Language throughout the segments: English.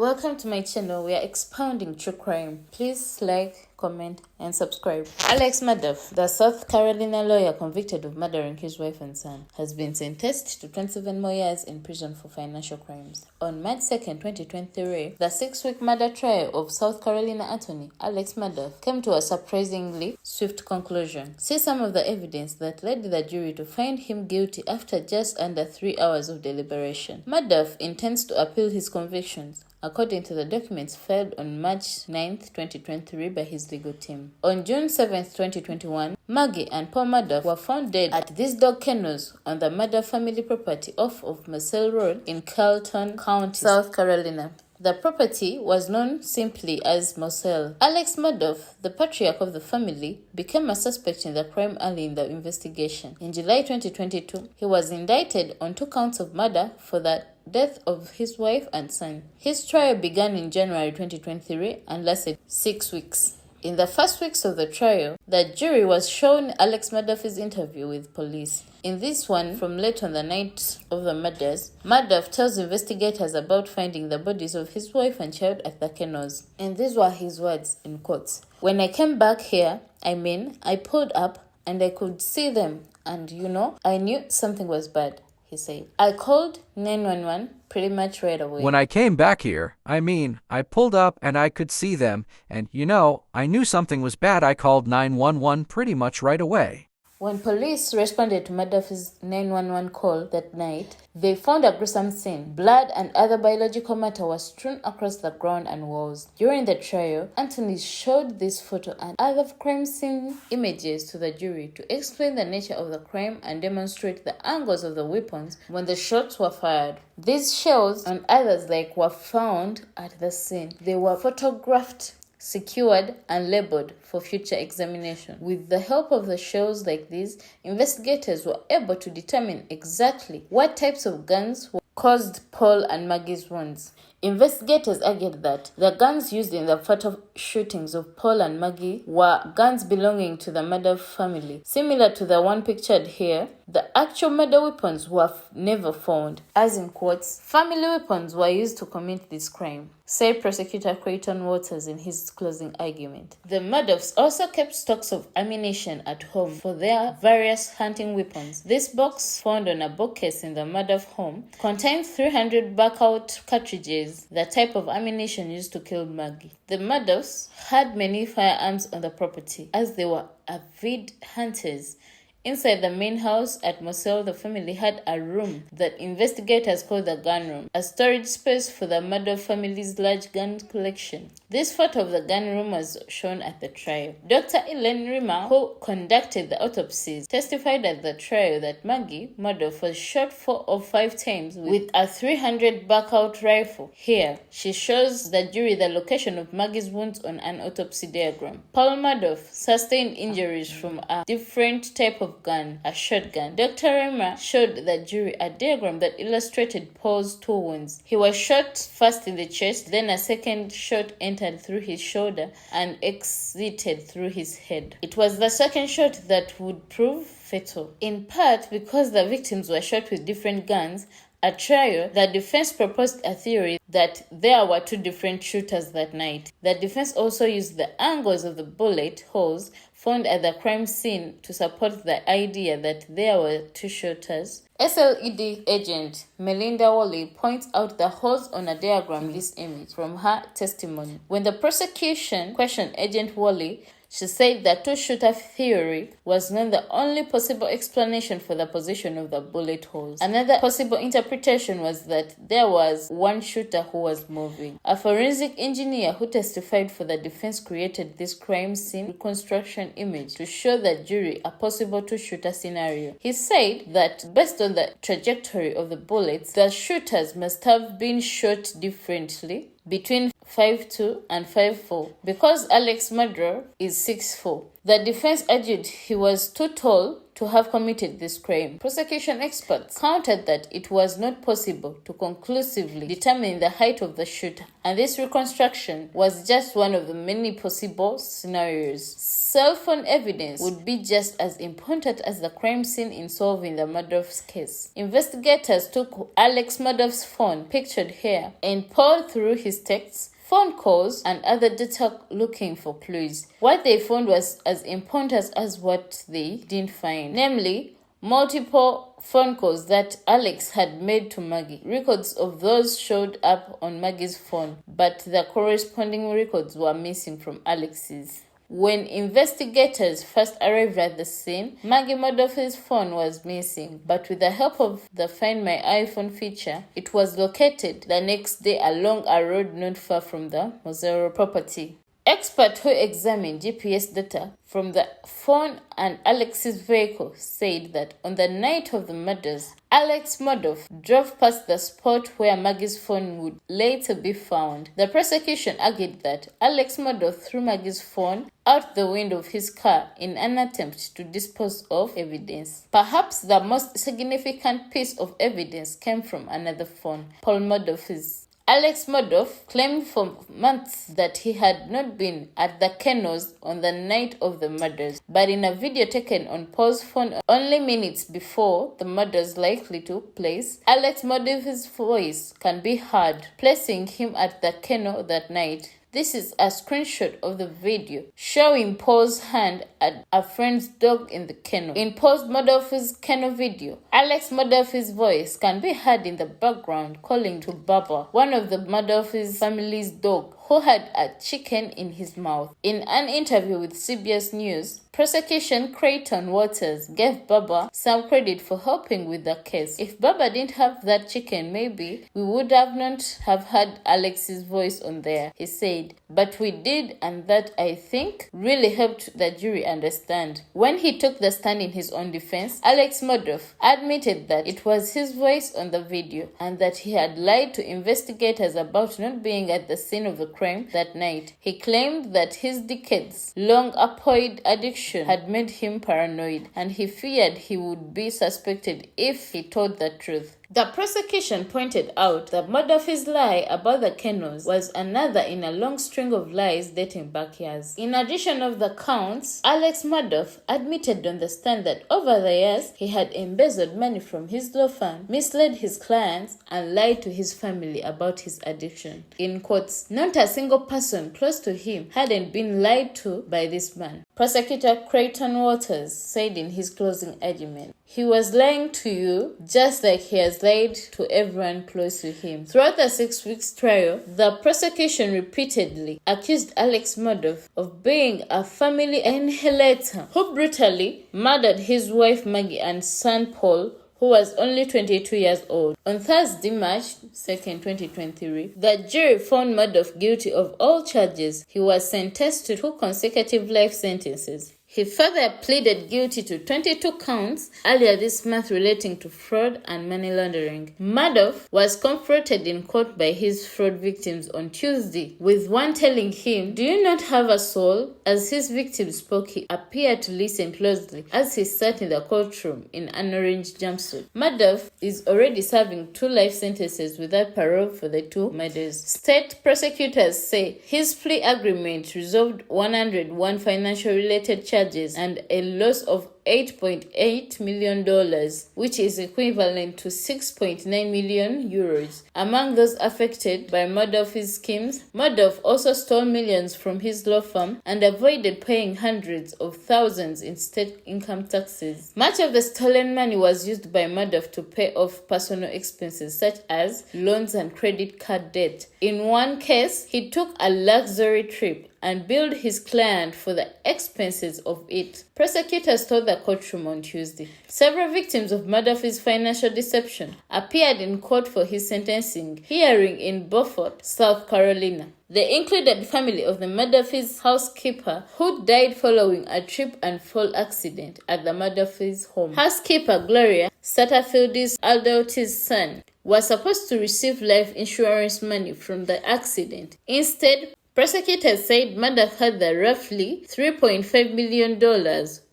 Welcome to my channel. We are expounding true crime. Please like, comment, and subscribe. Alex Murdaugh, the South Carolina lawyer convicted of murdering his wife and son, has been sentenced to 27 more years in prison for financial crimes. On March 2nd, 2023, the 6-week murder trial of South Carolina attorney Alex Murdaugh came to a surprisingly swift conclusion. See some of the evidence that led the jury to find him guilty after just under 3 hours of deliberation. Murdaugh intends to appeal his convictions, according to the documents filed on March 9, 2023 by his legal team. On June 7, 2021, Maggie and Paul Murdaugh were found dead at these dog kennels on the Murdaugh family property off of Marcel Road in Carlton County, South Carolina. The property was known simply as Marcel. Alex Murdaugh, the patriarch of the family, became a suspect in the crime early in the investigation. In July 2022, he was indicted on 2 counts of murder for the death of his wife and son. His trial began in January 2023 and lasted 6 weeks. In the first weeks of the trial, the jury was shown Alex Murdaugh's interview with police. In this one, from late on the night of the murders, Murdaugh tells investigators about finding the bodies of his wife and child at the kennels. And these were his words, in quotes. "When I came back here, I pulled up and I could see them, and I knew something was bad," he said. "I called 911 pretty much right away. When I came back here, I pulled up and I could see them, and I knew something was bad. I called 911 pretty much right away." When police responded to Murdaugh's 911 call that night, they found a gruesome scene. Blood and other biological matter was strewn across the ground and walls. During the trial, Anthony showed this photo and other crime scene images to the jury to explain the nature of the crime and demonstrate the angles of the weapons when the shots were fired. These shells and others were found at the scene. They were photographed, secured, and labeled for future examination. With the help of the shells like these, investigators were able to determine exactly what types of guns caused Paul and Maggie's wounds. Investigators argued that the guns used in the fatal shootings of Paul and Maggie were guns belonging to the Murdaugh family. Similar to the one pictured here, the actual murder weapons were never found. As in quotes, "family weapons were used to commit this crime," said prosecutor Clifton Newman in his closing argument. The Murdaughs also kept stocks of ammunition at home for their various hunting weapons. This box, found on a bookcase in the Murdaugh home, contained 300 buckout cartridges, the type of ammunition used to kill Maggie. The Murdaughs had many firearms on the property, as they were avid hunters. Inside the main house at Marcel, the family had a room that investigators called the gun room, a storage space for the Murdaugh family's large gun collection. This photo of the gun room was shown at the trial. Dr. Ellen Rimmer, who conducted the autopsies, testified at the trial that Maggie Murdaugh was shot 4 or 5 times with a 300 buckout rifle. Here, she shows the jury the location of Maggie's wounds on an autopsy diagram. Paul Murdaugh sustained injuries from a different type of gun, a shotgun. Dr. Rimmer showed the jury a diagram that illustrated Paul's 2 wounds. He was shot first in the chest, then a second shot entered through his shoulder and exited through his head. It was the second shot that would prove fatal, in part because the victims were shot with different guns. At trial, the defense proposed a theory that there were 2 different shooters that night. The defense also used the angles of the bullet holes found at the crime scene to support the idea that there were 2 shooters. SLED agent Melinda Wally points out the holes on a diagram in this image from her testimony. When the prosecution questioned Agent Wally, she said the 2-shooter theory was not the only possible explanation for the position of the bullet holes. Another possible interpretation was that there was 1 shooter who was moving. A forensic engineer who testified for the defense created this crime scene reconstruction image to show the jury a possible 2-shooter scenario. He said that based on the trajectory of the bullets, the shooters must have been shot differently between 5'2" and 5'4". Because Alex Murdaugh is 6'4", The defense argued he was too tall to have committed this crime. Prosecution experts countered that it was not possible to conclusively determine the height of the shooter, and this reconstruction was just one of the many possible scenarios. Cell phone evidence would be just as important as the crime scene in solving the Murdaugh's case. Investigators took Alex Murdaugh's phone, pictured here, and poured through his texts, phone calls, and other data looking for clues. What they found was as important as what they didn't find, namely multiple phone calls that Alex had made to Maggie. Records of those showed up on Maggie's phone, but the corresponding records were missing from Alex's. When investigators first arrived at the scene, Maggie Murdaugh's phone was missing, but with the help of the Find My iPhone feature, it was located the next day along a road not far from the Mosero property. Experts who examined GPS data from the phone and Alex's vehicle said that on the night of the murders, Alex Murdaugh drove past the spot where Maggie's phone would later be found. The prosecution argued that Alex Murdaugh threw Maggie's phone out the window of his car in an attempt to dispose of evidence. Perhaps the most significant piece of evidence came from another phone, Paul Murdaugh's. Alex Murdaugh claimed for months that he had not been at the kennels on the night of the murders, but in a video taken on Paul's phone only minutes before the murders likely took place, Alex Murdaugh's voice can be heard, placing him at the kennel that night. This is a screenshot of the video showing Paul's hand at a friend's dog in the kennel. In Paul Murdaugh's kennel video, Alex Murdaugh's voice can be heard in the background calling to Baba, one of the Murdaugh's family's dog, who had a chicken in his mouth. In an interview with CBS News, prosecution Clifton Waters gave Baba some credit for helping with the case. If Baba didn't have that chicken, maybe we would have not have heard Alex's voice on there, he said. But we did, and that, I think, really helped the jury understand. When he took the stand in his own defense, Alex Murdaugh admitted that it was his voice on the video and that he had lied to investigators about not being at the scene of the crime that night. He claimed that his decades-long opioid addiction had made him paranoid, and he feared he would be suspected if he told the truth. The prosecution pointed out that Murdaugh's lie about the kennels was another in a long string of lies dating back years. In addition of the counts, Alex Murdaugh admitted on the stand that over the years he had embezzled money from his law firm, misled his clients, and lied to his family about his addiction. In quotes, not a single person close to him hadn't been lied to by this man, Prosecutor Clifton Waters said in his closing argument. He was lying to you just like he has lied to everyone close to him. Throughout the 6 weeks trial, the prosecution repeatedly accused Alex Murdaugh of being a family annihilator who brutally murdered his wife Maggie and son Paul, who was only 22 years old. On Thursday, March 2nd, 2023, the jury found Murdaugh guilty of all charges. He was sentenced to 2 consecutive life sentences. He further pleaded guilty to 22 counts earlier this month relating to fraud and money laundering. Murdaugh was confronted in court by his fraud victims on Tuesday, with one telling him, "Do you not have a soul?" As his victims spoke, he appeared to listen closely as he sat in the courtroom in an orange jumpsuit. Murdaugh is already serving 2 life sentences without parole for the 2 murders. State prosecutors say his plea agreement resolved 101 financial-related charges and a loss of $8.8 million, which is equivalent to 6.9 million euros. Among those affected by Murdaugh's schemes, Murdaugh also stole millions from his law firm and avoided paying hundreds of thousands in state income taxes. Much of the stolen money was used by Murdaugh to pay off personal expenses such as loans and credit card debt. In one case, he took a luxury trip and billed his client for the expenses of it. Prosecutors told the courtroom on Tuesday. Several victims of Murdaugh's financial deception appeared in court for his sentencing hearing in Beaufort, South Carolina. They included the family of the Murdaugh's housekeeper who died following a trip and fall accident at the Murdaugh's home. Housekeeper Gloria Satterfield's adopted son was supposed to receive life insurance money from the accident. Instead, Prosecutors said Murdaugh had the roughly $3.5 million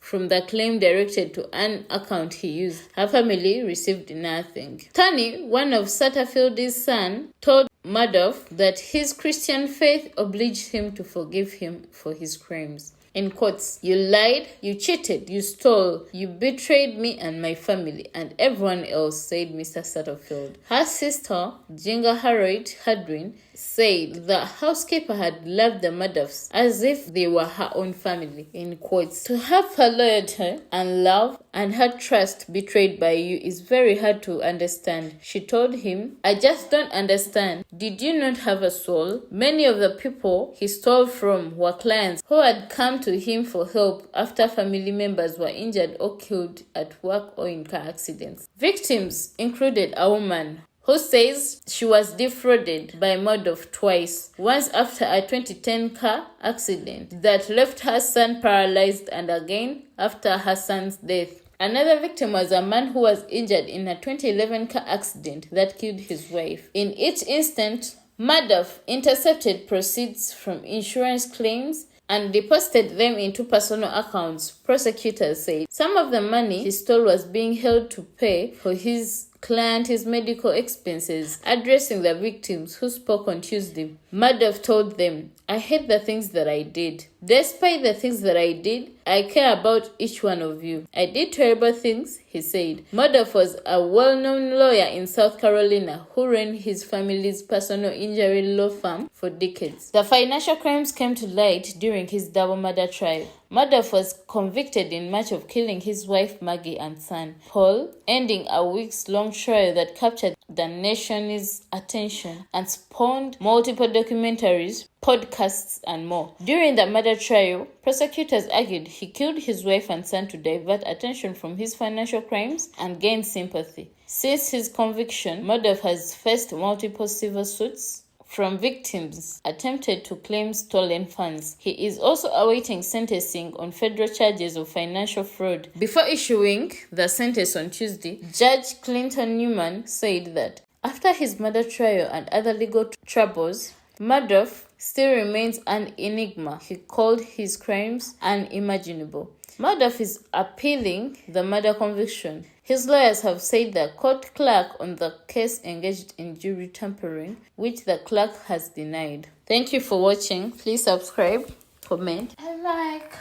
from the claim directed to an account he used. Her family received nothing. Tony, one of Satterfield's sons, told Murdaugh that his Christian faith obliged him to forgive him for his crimes. In quotes, "You lied, you cheated, you stole, you betrayed me and my family and everyone else," said Mr. Satterfield. Her sister, Jinga Harriet Hadwin, said the housekeeper had loved the Murdaughs as if they were her own family. In quotes, "To have her loyalty and love and her trust betrayed by you is very hard to understand," she told him. "I just don't understand. Did you not have a soul?" Many of the people he stole from were clients who had come to him for help after family members were injured or killed at work or in car accidents. Victims included a woman who says she was defrauded by Murdaugh twice, once after a 2010 car accident that left her son paralyzed and again after her son's death. Another victim was a man who was injured in a 2011 car accident that killed his wife. In each instance, Murdaugh intercepted proceeds from insurance claims and deposited them into personal accounts, prosecutors said. Some of the money he stole was being held to pay for his client his medical expenses. Addressing the victims who spoke on Tuesday, Murdaugh told them, "I hate the things that I did. Despite the things that I did, I care about each one of you. I did terrible things," he said. Murdaugh was a well-known lawyer in South Carolina who ran his family's personal injury law firm for decades. The financial crimes came to light during his double murder trial. Murdaugh was convicted in March of killing his wife Maggie and son Paul, ending a weeks-long trial that captured the nation's attention and spawned multiple documentaries, podcasts, and more. During the murder trial, prosecutors argued he killed his wife and son to divert attention from his financial crimes and gain sympathy. Since his conviction, Murdaugh has faced multiple civil suits from victims attempted to claim stolen funds. He is also awaiting sentencing on federal charges of financial fraud. Before issuing the sentence on Tuesday, Judge Clifton Newman said that after his murder trial and other legal troubles, Murdaugh still remains an enigma. He called his crimes unimaginable. Murdaugh is appealing the murder conviction. His lawyers have said the court clerk on the case engaged in jury tampering, which the clerk has denied. Thank you for watching. Please subscribe, comment, and like.